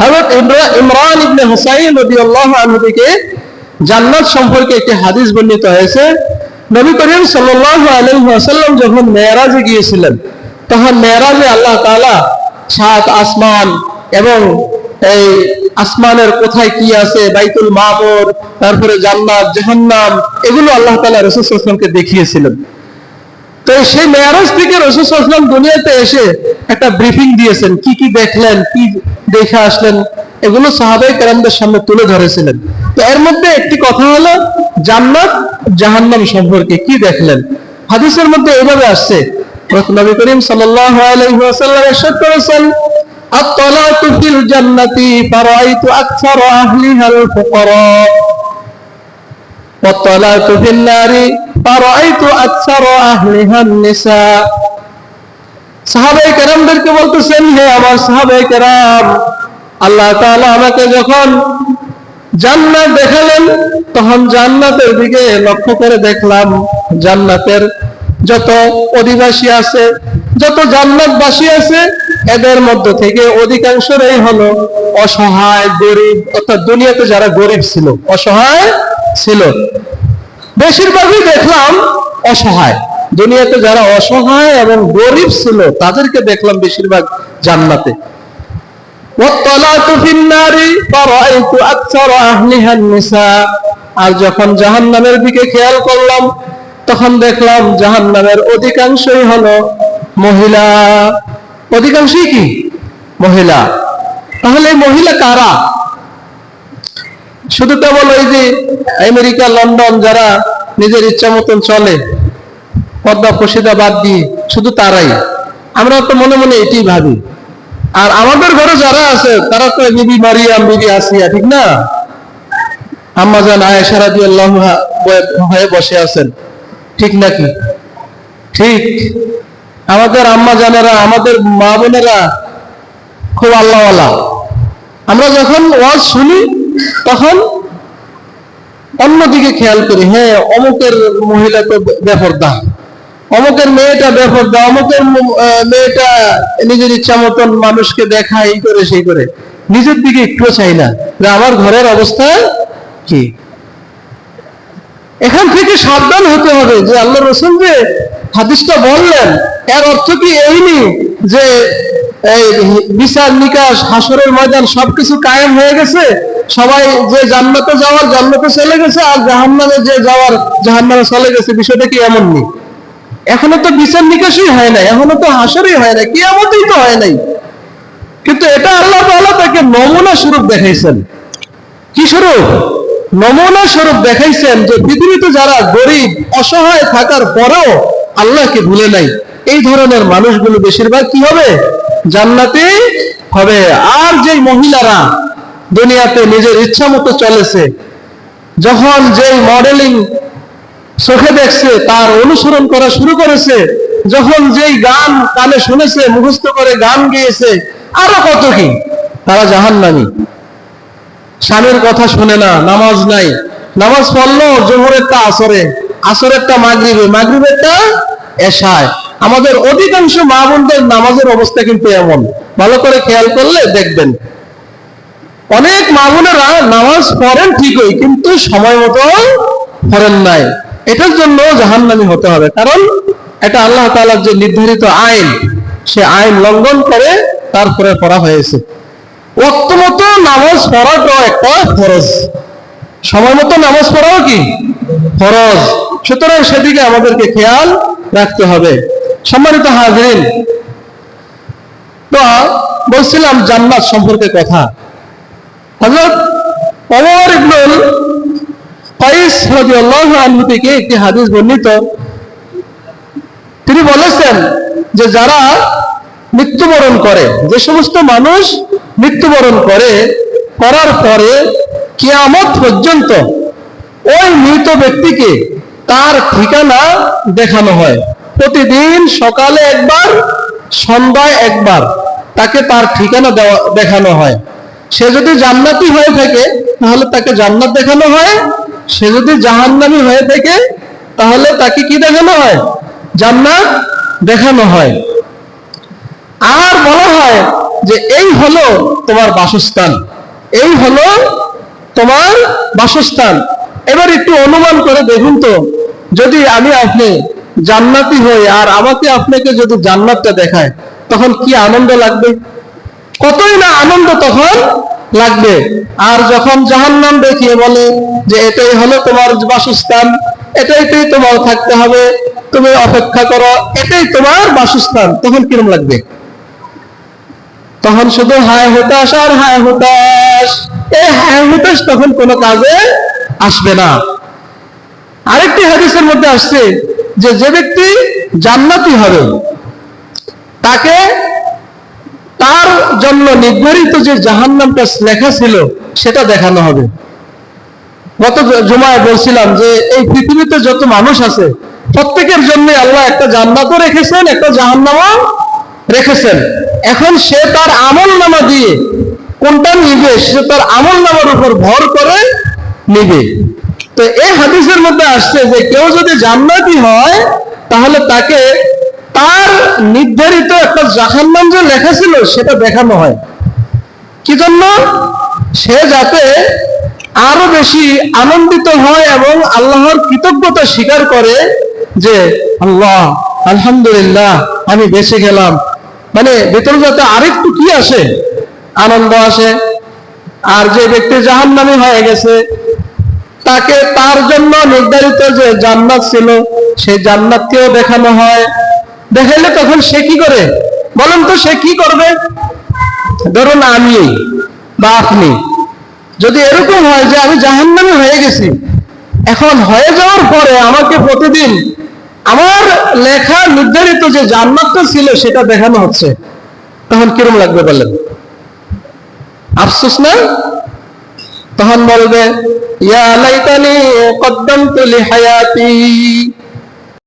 হযরত ইমরান ইবনে হুসাইন রাদিয়াল্লাহু আনহু থেকে জান্নাত সম্পর্কে একটি হাদিস বর্ণিত হয়েছে। নবী করিম সাল্লাল্লাহু আলাইহি ওয়াসাল্লাম যখন মেরাজে গিয়েছিলেন, তখন মেরাজে আল্লাহ তাআলা সাত আসমান এবং এই আসমানের কোথায় কি আছে, বাইতুল মামুর, তারপরে জান্নাত, জাহান্নাম, এগুলো আল্লাহ তাআলা রাসূল সাল্লাল্লাহু আলাইহি ওয়াসাল্লামকে দেখিয়েছিলেন। তো সেই মেরাজ থেকে রাসূল সাল্লাল্লাহু আলাইহি ওয়াসাল্লাম দুনিয়াতে এসে একটা ব্রিফিং দিয়েছেন, কি কি দেখলেন, কি দেখে আসলেন, এগুলো সাহাবায়ে কেরামদের সামনে তুলে ধরেছিলেন। তো এর মধ্যে একটি কথা হলো জান্নাত জাহান্নাম সম্পর্কে কি দেখলেন। হাদিসের মধ্যে এইভাবে আসছে, নবী করিম সাল্লাল্লাহু আলাইহি ওয়াসাল্লাম ইরশাদ করেছেন, আত-তালাতু ফিল জান্নাতি ফারাআইতু আকসারা আহলিহাল ফুকারা ওয়া তালাতু ফিন নারি ফারাআইতু আকসারা আহলিহান নিসা। সাহাবায়ে কেরামদেরকে বলতেছেন, হে আমার সাহাবায়ে কেরাম, আল্লাহ তাআলা আমাকে যখন জান্নাত দেখালেন, তখন জান্নাতের দিকে লক্ষ্য করে দেখলাম জান্নাতের যত অধিবাসী আছে, যত জান্নাতবাসী আছে, এদের মধ্য থেকে অধিকাংশই হলো অসহায়, গরিব, অর্থাৎ দুনিয়াতে যারা গরিব ছিল, অসহায় ছিল, বেশিরভাগই দেখলাম অসহায়। দুনিয়াতে যারা অসহায় এবং গরিব ছিল তাদেরকে দেখলাম বেশিরভাগ জান্নাতে। আর যখন জাহান্নামের দিকে খেয়াল করলাম, তখন দেখলাম জাহান্নামের অধিকাংশই হলো মহিলা। অধিকাংশই কি? মহিলা। তাহলে মহিলা কারা? শুধু কেবল ওই যে আমেরিকা, লন্ডন যারা নিজের ইচ্ছা মতন চলে, পর্দা পশিদা বাদ দিয়ে, শুধু তারাই? আমরা তো মনে মনে এটাই ভাবি। আর আমাদের ঘরে যারা আছে তারা তো বিবি মারিয়াম, বিবি আসিয়া, ঠিক না? আম্মা জান আয়েশা রাদিয়াল্লাহু আনহা হয়ে বসে আছেন, ঠিক নাকি? ঠিক। আমাদের আম্মা জানেরা, আমাদের মা বোনেরা খুব আল্লাহওয়ালা। আমরা যখন ওয়াজ শুনি তখন অন্যদিকে খেয়াল করি, হ্যাঁ অমুকের মহিলা তো বেপরদা, অমুকের মেয়েটা বেপরদা, অমুকের মেয়েটা নিজের ইচ্ছা মতন মানুষকে দেখায়, এই করে সেই করে। নিজের দিকে একটু চাই না যে আমার ঘরের অবস্থা কি। এখান থেকে সাবধান হতে হবে যে আল্লাহ রাসূল যে হাদিসটা বললেন, এর অর্থ কি এইনি যে এই বিচার নিকাশ, হাসরের ময়দান সবকিছু কায়েম হয়ে গেছে, সবাই যে জান্নাতে যাওয়ার জান্নাতে চলে গেছে, আর জাহান্নামে যে যাওয়ার জাহান্নামে চলে গেছে। বিষয়টা কি এমন নেই। এখনো তো বিচার নিকাশই হয় নাই, এখনো তো হাসরই হয় নাই, কিয়ামতই তো হয় নাই। কিন্তু এটা আল্লাহ তাআলা তাকে নমুনা স্বরূপ দেখাইছেন। কি স্বরূপ? নমুনা স্বরূপ দেখাইছেন যে পৃথিবীতে যারা গরিব, অসহায় থাকার পরেও আল্লাহকে ভুলে নাই, এই ধরনের মানুষগুলো বেশিরভাগ কি হবে? জান্নাতে হবে। আর যে মহিলারা দুনিয়াতে নিজের ইচ্ছা মতো চলেছে, যখন যে মডেলিং চোখে দেখছে তার অনুসরণ করা শুরু করেছে, যখন যেই গান কানে শুনেছে মুখস্থ করে গান গেয়েছে, আরো কত কি, তারা জাহান্নামী। স্বামীর কথা শুনে না, নামাজ নাই, নামাজ পড়লো জোহরেরটা আসরে, আসরেরটা মাগরিবে, মাগরিবেরটা এশায়। আমাদের অধিকাংশ মা বোনদের নামাজের অবস্থা কিন্তু এমন, ভালো করে খেয়াল করলে দেখবেন। অনেক মা বোনেরা নামাজ পড়েন ঠিকই, কিন্তু সময় মতো পড়েন নাই। এটার জন্য জাহান্নামী হতে হবে, কারণ এটা আল্লাহ তাআলার যে নির্ধারিত আইন, সে আইন লঙ্ঘন করে তারপরে পড়া হয়েছে। ওয়াক্ত মতো নামাজ পড়াটাও একটা ফরজ, সময় মতো নামাজ পড়াও কি ফরজ। সুতরাং সেদিকে আমাদেরকে খেয়াল রাখতে হবে। সম্মানিত হাজরিন, তো বলছিলাম জান্নাত সম্পর্কে কথা। হযরত ওমর ইবনুল কাইস রাদিয়াল্লাহু আনহু থেকে একটি হাদিস বর্ণিত, তিনি বলেছেন যে যারা মৃত্যুবরণ করে, যে সমস্ত মানুষ মৃত্যুবরণ করে, করার পরে কিয়ামত পর্যন্ত ওই মৃত ব্যক্তিকে তার ঠিকানা দেখানো হয়। প্রতিদিন সকালে একবার, সন্ধ্যায় একবার তাকে তার ঠিকানা দেখানো হয়। সে যদি জান্নাতি হয়ে থাকে তাহলে তাকে জান্নাত দেখানো হয়, সে যদি জাহান্নামী হয়ে থাকে তাহলে তাকে কি দেখানো হয়? জান্নাত দেখানো হয়। আর বলা হয় যে এই হলো তোমার বাসস্থান, এই হলো তোমার বাসস্থান। এবার একটু অনুমান করে দেখুন তো, যদি আমি আপনি জান্নাতি হই আর আমাকে আপনাকে যদি জান্নাতটা দেখায়, তখন কি আনন্দ লাগবে, কতই না আনন্দ তখন লাগবে। আর যখন জাহান্নাম দেখিয়ে বলে যে এটাই হলো তোমার বাসস্থান, এটাইতেই তোমার থাকতে হবে, তুমি অপেক্ষা করো, এটাই তোমার বাসস্থান, তখন কিরম লাগবে? তখন শুধু হায় হতাশ আর হায় হতাশ। এই হায় হতাশ তখন কোনো কাজে আসবে না। আরেকটি হাদিসের মধ্যে আসছে যে যে ব্যক্তি জান্নাতি হবে তাকে তার জন্য নির্ধারিত যে জাহান্নামটা লেখা ছিল সেটা দেখানো হবে। গত জুমায় বলছিলাম যে এই পৃথিবীতে যত মানুষ আছে প্রত্যেকের জন্য আল্লাহ একটা জান্নাতও রেখেছেন, একটা জাহান্নামও রেখেছেন। এখন সে তার আমলনামা দিয়ে কোনটা নিবে, সে তার আমলনামার উপর ভর করে নিবে। তো এই হাদিসের মধ্যে আসছে যে কেউ যদি জান্নাতি হয় তাহলে তাকে তার নির্ধারিত একটা জাহান্নাম যে লেখা ছিল সেটা দেখানো হয়। কি জন্য? সে যাতে আরো বেশি আনন্দিত হয় এবং আল্লাহর কৃতজ্ঞতা স্বীকার করে যে আল্লাহ আলহামদুলিল্লাহ আমি বেঁচে গেলাম, মানে ভেতরে যাতে আরেকটু কি আসে, আনন্দ আসে। আর যে ব্যক্তি জাহান্নামী হয়ে গেছে তাকে তার জন্য নির্ধারিত যে জান্নাত ছিল সেই জান্নাতকেও দেখানো হয়। দেখাইলে তখন সে কি করে বলেন তো, সে কি করবে? ধরুন আমি বা আপনি যদি এরকম হয় যে আমি জাহান্নামী হয়ে গেছি, এখন হয়ে যাওয়ার পরে আমাকে প্রতিদিন আমার লেখা নির্ধারিত যে জান্নাতটা ছিল সেটা দেখানো হচ্ছে, তখন কিরম লাগবে বলেন? আফসোস না? তখন বলবে ইয়া লাইতানি কদ্দামতু লিহায়াতি,